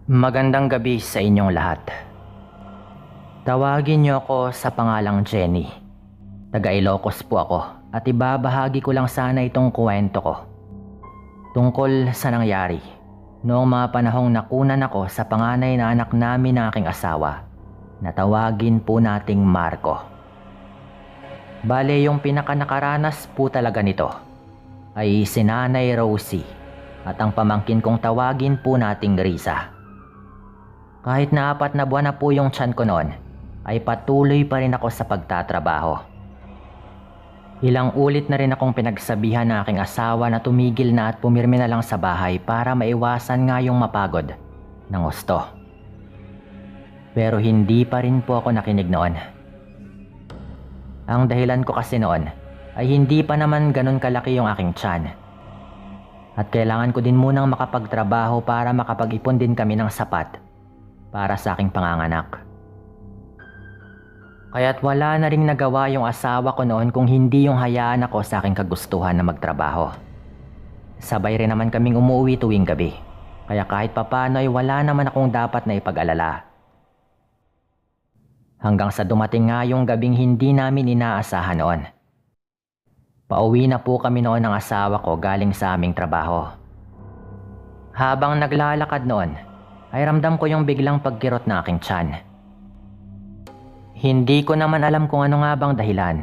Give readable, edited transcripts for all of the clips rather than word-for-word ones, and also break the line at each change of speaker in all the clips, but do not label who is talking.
Magandang gabi sa inyong lahat. Tawagin niyo ako sa pangalang Jenny. Taga Ilocos po ako at ibabahagi ko lang sana itong kwento ko. Tungkol sa nangyari noong mga panahong nakunan ako sa panganay na anak namin ng aking asawa na tawagin po nating Marco. Bale yung pinakanakaranas po talaga nito ay si Nanay Rosie at ang pamangkin kong tawagin po nating Risa. Kahit na 4 na buwan na po yung tiyan ko noon, ay patuloy pa rin ako sa pagtatrabaho. Ilang ulit na rin akong pinagsabihan ng aking asawa na tumigil na at pumirmi na lang sa bahay para maiwasan nga yung mapagod ng husto. Pero hindi pa rin po ako nakinig noon. Ang dahilan ko kasi noon ay hindi pa naman ganun kalaki yung aking tiyan. At kailangan ko din munang makapagtrabaho para makapag-ipon din kami ng sapat para sa aking panganganak. Kaya't wala na ring nagawa yung asawa ko noon kung hindi yung hayaan ako sa aking kagustuhan na magtrabaho. Sabay rin naman kaming umuwi tuwing gabi, kaya kahit papano ay wala naman akong dapat na ipag-alala. Hanggang sa dumating nga yung gabing hindi namin inaasahan noon. Pauwi na po kami noon ng asawa ko galing sa aming trabaho. Habang naglalakad noon, ay ramdam ko yung biglang pagkirot ng aking tiyan. Hindi ko naman alam kung ano nga bang dahilan.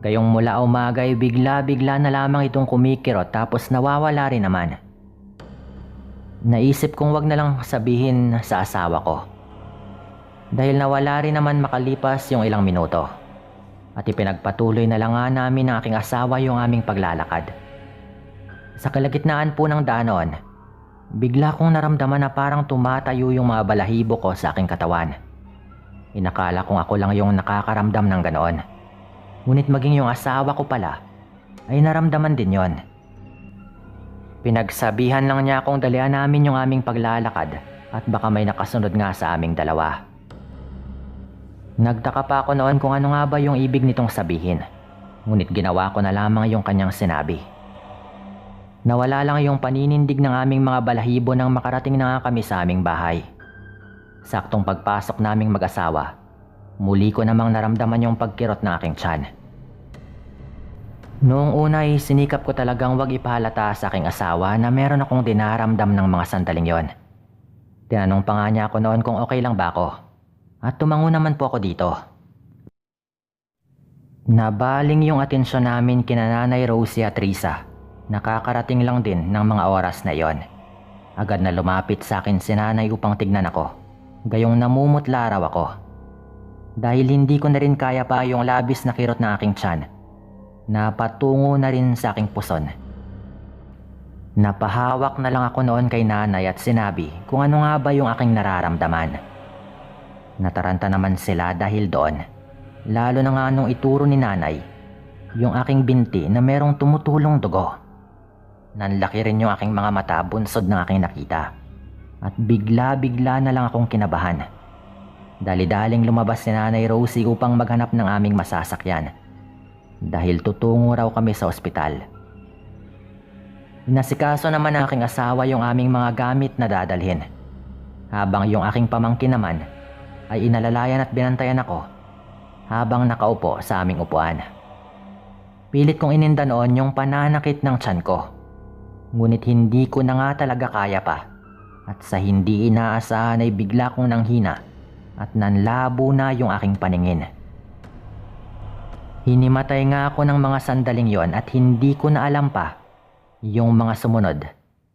Gayong mula umaga ay bigla-bigla na lamang itong kumikirot tapos nawawala rin naman. Naisip kong wag na lang sabihin sa asawa ko. Dahil nawala rin naman makalipas yung ilang minuto. At ipinagpatuloy na lang nga namin ng aking asawa yung aming paglalakad. Sa kalagitnaan po ng daanon, bigla kong naramdaman na parang tumatayo yung mga balahibo ko sa aking katawan. Inakala kong ako lang yung nakakaramdam ng ganoon. Ngunit maging yung asawa ko pala ay naramdaman din yon. Pinagsabihan lang niya akong dalian namin yung aming paglalakad at baka may nakasunod nga sa aming dalawa. Nagtaka pa ako noon kung ano nga ba yung ibig nitong sabihin. Ngunit ginawa ko na lamang yung kanyang sinabi. Nawala lang yung paninindig ng aming mga balahibo nang makarating na nga kami sa aming bahay. Saktong pagpasok naming mag-asawa, muli ko namang naramdaman yung pagkirot ng aking tiyan. Noong una ay sinikap ko talagang wag ipahalata sa aking asawa na meron akong dinaramdam ng mga sandaling yon. Tinanong pa nga niya ako noon kung okay lang ba ako. At tumango naman po ako dito. Nabaling yung atensyon namin kina Nanay Rosie at Risa. Nakakarating lang din ng mga oras na yon. Agad na lumapit sa akin si Nanay upang tignan ako. Gayong namumutla raw ako. Dahil hindi ko na rin kaya pa yung labis na kirot ng aking tiyan. Napatungo na rin sa aking puson. Napahawak na lang ako noon kay Nanay at sinabi kung ano nga ba yung aking nararamdaman. Nataranta naman sila dahil doon. Lalo na nga nung ituro ni Nanay yung aking binti na merong tumutulong dugo. Nanlaki rin yung aking mga mata bunsod ng aking nakita. At bigla-bigla na lang akong kinabahan. Dali-daling lumabas si Nanay Rosie upang maghanap ng aming masasakyan. Dahil tutungo raw kami sa ospital. Inasikaso naman ng aking asawa yung aming mga gamit na dadalhin. Habang yung aking pamangkin naman ay inalalayan at binantayan ako habang nakaupo sa aming upuan. Pilit kong ininda noon yung pananakit ng tiyan ko. Ngunit hindi ko na nga talaga kaya pa. At sa hindi inaasahan ay bigla kong nanghina at nanlabo na yung aking paningin. Hinimatay nga ako ng mga sandaling yon at hindi ko na alam pa yung mga sumunod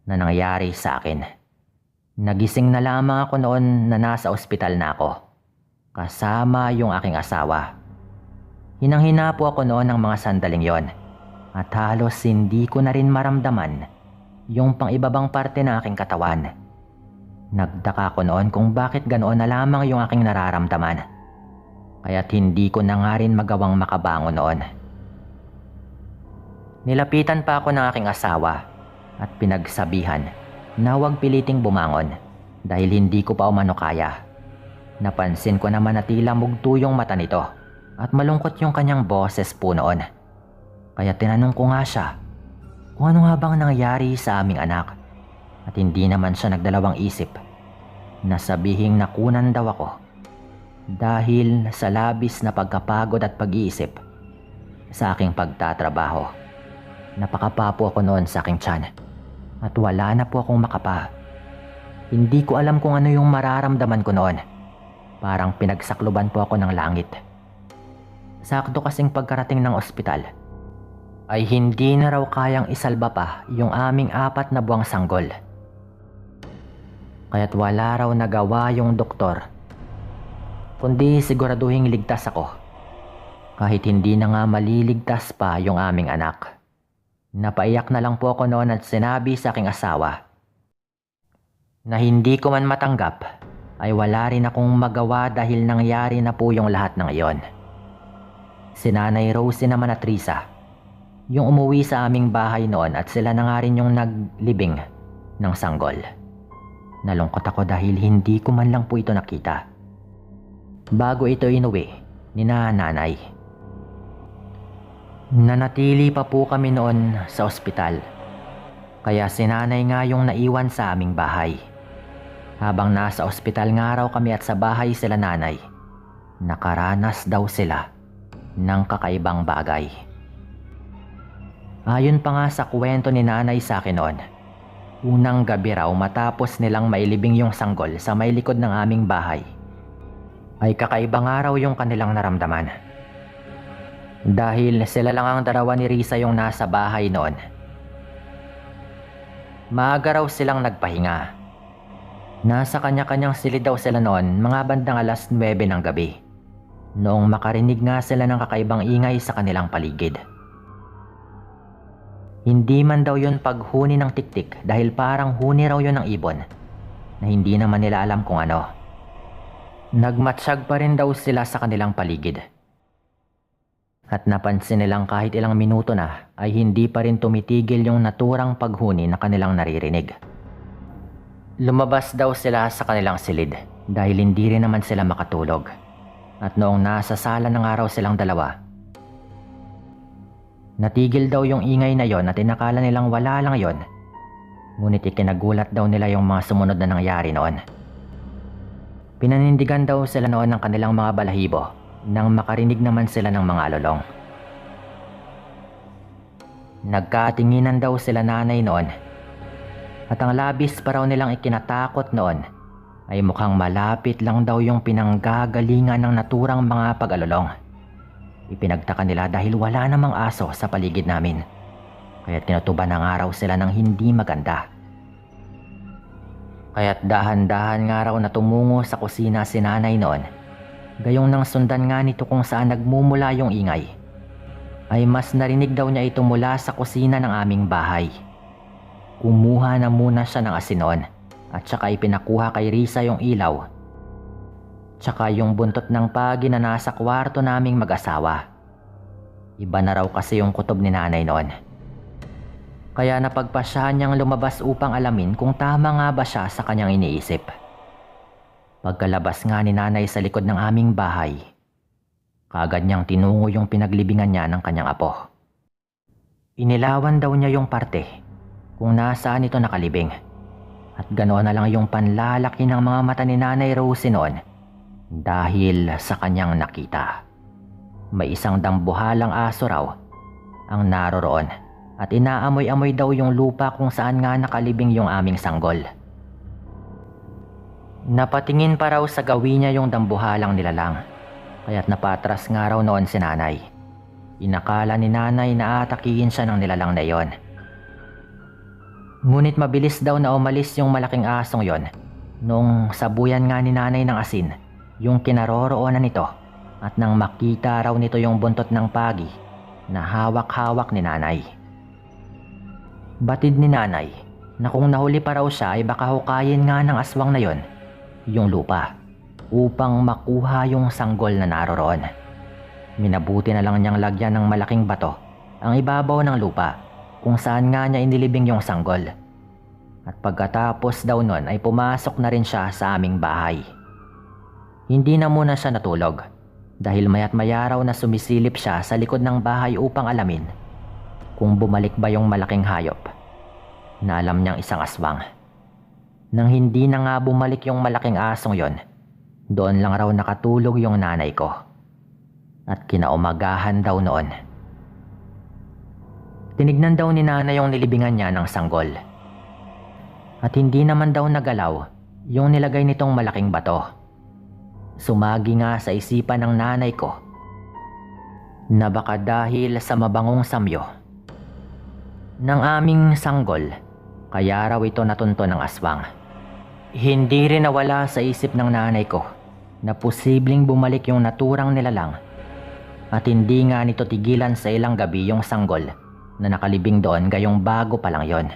na nangyari sa akin. Nagising na lamang ako noon na nasa ospital na ako. Kasama yung aking asawa. Hinang-hina po ako noon ng mga sandaling yon. At halos hindi ko na rin maramdaman yung pang-ibabang parte ng aking katawan. Nagtaka ko noon kung bakit ganoon na lamang yung aking nararamdaman. Kaya't hindi ko na nga rin magawang makabangon noon. Nilapitan pa ako ng aking asawa at pinagsabihan na huwag piliting bumangon dahil hindi ko pa umano kaya. Napansin ko naman na tila mugto yung mata nito at malungkot yung kanyang boses po noon. Kaya tinanong ko nga siya kung ano nga bang nangyari sa aming anak at hindi naman siya nagdalawang isip na sabihing nakunan daw ako dahil sa labis na pagkapagod at pag-iisip sa aking pagtatrabaho. Napakapa po ako noon sa aking tiyan at wala na po akong makapa. Hindi ko alam kung ano yung mararamdaman ko noon. Parang pinagsakluban po ako ng langit. Sakto kasing pagkarating ng ospital ay hindi na raw kayang isalba pa yung aming 4 na buwang sanggol. Kaya't wala raw nagawa yung doktor, kundi siguraduhing ligtas ako. Kahit hindi na nga maliligtas pa yung aming anak. Napaiyak na lang po ako noon at sinabi sa aking asawa na hindi ko man matanggap ay wala rin akong magawa dahil nangyari na po yung lahat ng iyon. Si Nanay Rosie naman at Risa, yung umuwi sa aming bahay noon at sila na nga rin yung naglibing ng sanggol. Nalungkot ako dahil hindi ko man lang po ito nakita bago ito inuwi ni Nanay. Nanatili pa po kami noon sa ospital, kaya si Nanay nga yung naiwan sa aming bahay. Habang nasa ospital nga raw kami at sa bahay sila Nanay, nakaranas daw sila ng kakaibang bagay. Ayon pa nga sa kwento ni Nanay sa akin noon, unang gabi raw matapos nilang mailibing yung sanggol sa may likod ng aming bahay, ay kakaibang araw yung kanilang naramdaman. Dahil sila lang ang dalawa ni Risa yung nasa bahay noon. Maaga raw silang nagpahinga. Nasa kanya-kanyang silid daw sila noon mga bandang 9:00 ng gabi, noong makarinig nga sila ng kakaibang ingay sa kanilang paligid. Hindi man daw yun paghuni ng tiktik dahil parang huni raw yun ng ibon na hindi naman nila alam kung ano. Nagmatsyag pa rin daw sila sa kanilang paligid. At napansin nilang kahit ilang minuto na ay hindi pa rin tumitigil yung naturang paghuni na kanilang naririnig. Lumabas daw sila sa kanilang silid dahil hindi rin naman sila makatulog. At noong nasa sala ng araw silang dalawa, natigil daw yung ingay na yon at inakala nilang wala lang yon. Ngunit ikinagulat daw nila yung mga sumunod na nangyari noon. Pinanindigan daw sila noon ng kanilang mga balahibo nang makarinig naman sila ng mga alulong. Nagkatinginan daw sila Nanay noon. At ang labis pa raw nilang ikinatakot noon ay mukhang malapit lang daw yung pinanggagalingan ng naturang mga pag-alulong. Ipinagtaka nila dahil wala namang aso sa paligid namin, kaya't tinutuban ng araw sila ng hindi maganda. Kaya't dahan-dahan nga raw na tumungo sa kusina si Nanay noon. Gayong nang sundan nga nito kung saan nagmumula yung ingay, ay mas narinig daw niya ito mula sa kusina ng aming bahay. Kumuha na muna siya ng asin noon at saka ipinakuha kay Risa yung ilaw, tsaka yung buntot ng pagi na nasa kwarto naming mag-asawa. Iba na raw kasi yung kutob ni Nanay noon. Kaya napagpasyahan niyang lumabas upang alamin kung tama nga ba siya sa kanyang iniisip. Pagkalabas nga ni Nanay sa likod ng aming bahay, kaagad niyang tinungo yung pinaglibingan niya ng kanyang apo. Inilawan daw niya yung parte kung nasaan ito nakalibing, at ganoon na lang yung panlalaki ng mga mata ni Nanay Rosie noon dahil sa kanyang nakita. May isang dambuhalang aso raw ang naroroon at inaamoy-amoy daw yung lupa kung saan nga nakalibing yung aming sanggol. Napatingin pa raw sa gawi niya yung dambuhalang nilalang, kaya't napatras nga raw noon si Nanay. Inakala ni Nanay na atakihin siya ng nilalang na yon. Ngunit mabilis daw na umalis yung malaking asong yon nung sabuyan nga ni Nanay ng asin yung kinaroroonan nito, at nang makita raw nito yung buntot ng pagi na hawak-hawak ni Nanay. Batid ni Nanay na kung nahuli pa raw siya ay baka hukayin nga ng aswang na yon yung lupa upang makuha yung sanggol na naroroon. Minabuti na lang niyang lagyan ng malaking bato ang ibabaw ng lupa kung saan nga niya inilibing yung sanggol. At pagkatapos daw nun ay pumasok na rin siya sa aming bahay. Hindi na muna siya natulog dahil maya't maya raw na sumisilip siya sa likod ng bahay upang alamin kung bumalik ba yung malaking hayop na alam niyang isang aswang. Nang hindi na nga bumalik yung malaking asong yon, doon lang raw nakatulog yung nanay ko. At kinaumagahan daw noon, tinignan daw ni nanay yung nilibingan niya ng sanggol. At hindi naman daw nagalaw yung nilagay nitong malaking bato. Sumagi nga sa isipan ng nanay ko na baka dahil sa mabangong samyo ng aming sanggol, kaya raw ito natunto ng aswang. Hindi rin nawala sa isip ng nanay ko na posibleng bumalik yung naturang nilalang, at hindi nga nito tigilan sa ilang gabi yung sanggol na nakalibing doon gayong bago pa lang yon.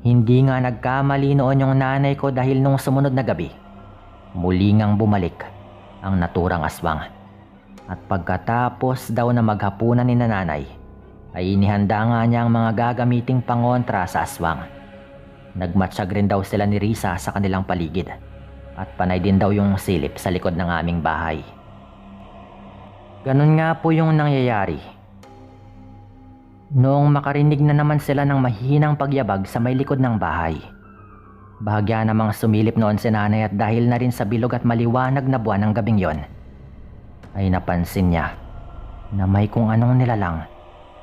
Hindi nga nagkamali noon yung nanay ko dahil nung sumunod na gabi, muli ngang bumalik ang naturang aswang. At pagkatapos daw na maghapunan ni nanay, ay inihanda nga niya ang mga gagamiting pangontra sa aswang. Nagmatsyag rin daw sila ni Risa sa kanilang paligid, at panay din daw yung silip sa likod ng aming bahay. Ganun nga po yung nangyayari. Noong makarinig na naman sila ng mahihinang pagyabag sa may likod ng bahay, bahagya namang sumilip noon si nanay, at dahil na rin sa bilog at maliwanag na buwan ng gabing yon, ay napansin niya na may kung anong nilalang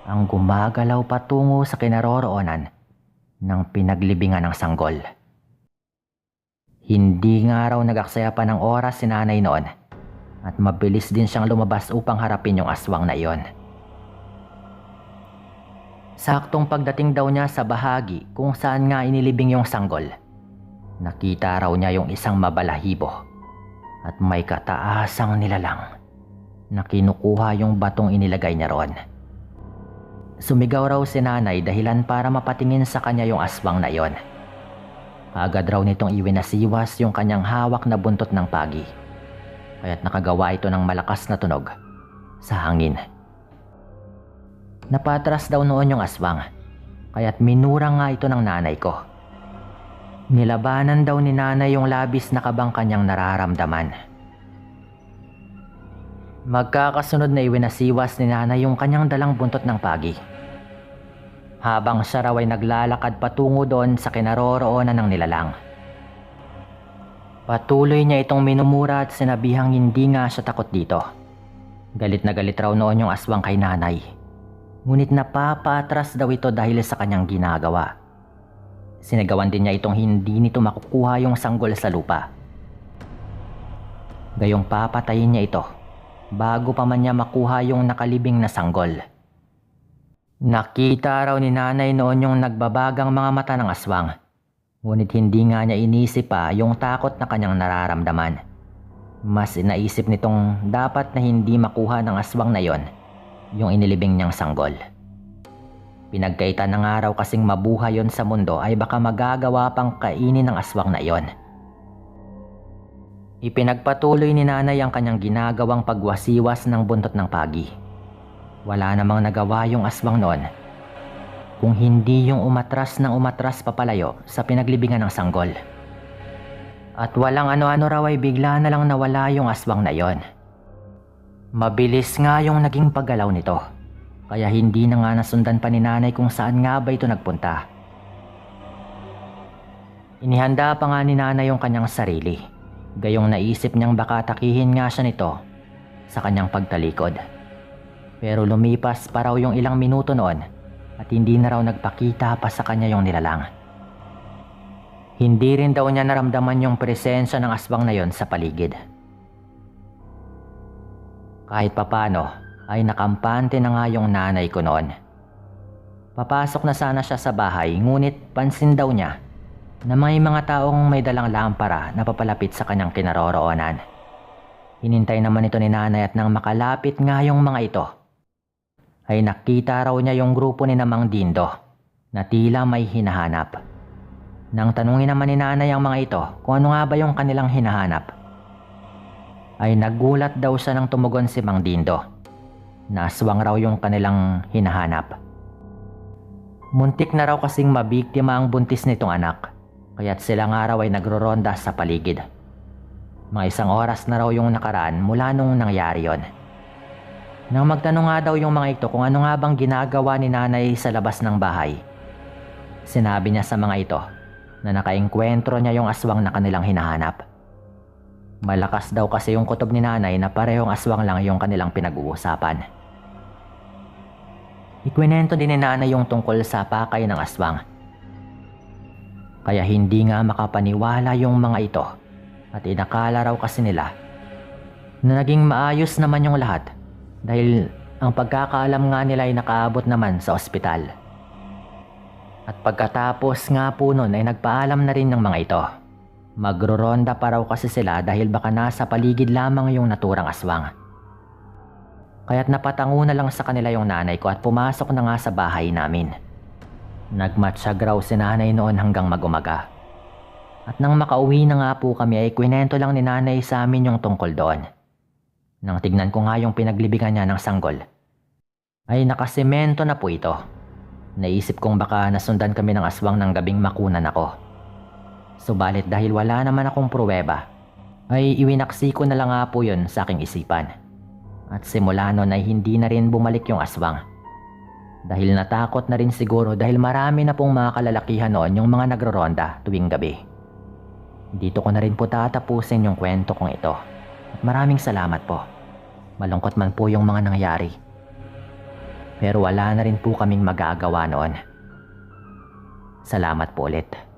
ang gumagalaw patungo sa kinaroroonan ng pinaglibingan ng sanggol. Hindi nga raw nagaksaya pa ng oras si nanay noon, at mabilis din siyang lumabas upang harapin yung aswang na iyon. Saktong pagdating daw niya sa bahagi kung saan nga inilibing yung sanggol, nakita raw niya yung isang mabalahibo at may kataasang nilalang na kinukuha yung batong inilagay niya roon. Sumigaw raw si nanay dahilan para mapatingin sa kanya yung aswang na iyon. Agad raw nitong iwinasiwas yung kanyang hawak na buntot ng pagi, kaya't nakagawa ito ng malakas na tunog sa hangin. Napatras daw noon yung aswang, kaya't minura nga ito ng nanay ko. Nilabanan daw ni nanay yung labis na kabang kanyang nararamdaman. Magkakasunod na iwinasiwas ni nanay yung kanyang dalang buntot ng pagi, habang siya raw ay naglalakad patungo doon sa kinaroroonan ng nilalang. Patuloy niya itong minumura at sinabihang hindi nga siya takot dito. Galit na galit raw noon yung aswang kay nanay, ngunit napapatras daw ito dahil sa kanyang ginagawa. Sinigawan din niya itong hindi nito makukuha yung sanggol sa lupa. Gayong papatayin niya ito bago pa man niya makuha yung nakalibing na sanggol. Nakita raw ni nanay noon yung nagbabagang mga mata ng aswang, ngunit hindi nga niya inisip pa yung takot na kanyang nararamdaman. Mas inaisip nitong dapat na hindi makuha ng aswang na yon yung inilibing niyang sanggol. Pinagkaitan ng araw kasing mabuhay yon sa mundo ay baka magagawa pang kainin ng aswang na yon. Ipinagpatuloy ni nanay ang kanyang ginagawang pagwasiwas ng buntot ng pagi. Wala namang nagawa yung aswang noon kung hindi yung umatras ng umatras papalayo sa pinaglibingan ng sanggol. At walang ano-ano raw ay bigla na lang nawala yung aswang na yon. Mabilis nga yung naging paggalaw nito, kaya hindi na nga nasundan pa ni nanay kung saan nga ba ito nagpunta. Inihanda pa nga ni nanay yung kanyang sarili, gayong naisip niyang baka takihin nga siya nito sa kanyang pagtalikod. Pero lumipas pa raw yung ilang minuto noon at hindi na raw nagpakita pa sa kanya yung nilalang. Hindi rin daw niya naramdaman yung presensya ng aswang na yon sa paligid. Kahit papano ay nakampante na nga yung nanay ko noon. Papasok na sana siya sa bahay, ngunit pansin daw niya na may mga taong may dalang lampara na papalapit sa kanyang kinaroroonan. Hinintay naman ito ni nanay, at nang makalapit nga yung mga ito, ay nakita raw niya yung grupo ni Mang Dindo na tila may hinahanap. Nang tanungin naman ni nanay ang mga ito kung ano nga ba yung kanilang hinahanap, ay nagulat daw siya nang tumugon si Mang Dindo na aswang raw yung kanilang hinahanap. Muntik na raw kasing mabiktima ang buntis nitong anak, kaya't sila nga raw ay nagroronda sa paligid. Mga 1 oras na raw yung nakaraan mula nung nangyari yon. Nang magtanong nga daw yung mga ito kung ano nga bang ginagawa ni nanay sa labas ng bahay, sinabi niya sa mga ito na nakaengkwentro niya yung aswang na kanilang hinahanap. Malakas daw kasi yung kutob ni nanay na parehong aswang lang yung kanilang pinag-uusapan. Ikwinento din ni nanay yung tungkol sa pakay ng aswang. Kaya hindi nga makapaniwala yung mga ito at inakala raw kasi nila na naging maayos naman yung lahat dahil ang pagkakaalam nga nila ay nakaabot naman sa ospital. At pagkatapos nga po nun ay nagpaalam na rin ng mga ito. Magroronda pa raw kasi sila dahil baka nasa paligid lamang yung naturang aswang. Kaya't napatango na lang sa kanila yung nanay ko at pumasok na nga sa bahay namin. Nagmatsyag raw si nanay noon hanggang mag-umaga. At nang makauwi na nga po kami ay kwinento lang ni nanay sa amin yung tungkol doon. Nang tignan ko nga yung pinaglibingan niya ng sanggol, ay nakasemento na po ito. Naisip kong baka nasundan kami ng aswang ng gabing makunan ako. Subalit dahil wala naman akong pruweba, ay iwinaksi ko na lang nga po yun sa aking isipan. At simula nun ay hindi na rin bumalik yung aswang. Dahil natakot na rin siguro dahil marami na pong mga kalalakihan noon yung mga nagroronda tuwing gabi. Dito ko na rin po tatapusin yung kwento kong ito. At maraming salamat po. Malungkot man po yung mga nangyari. Pero wala na rin po kaming magagawa noon. Salamat po ulit.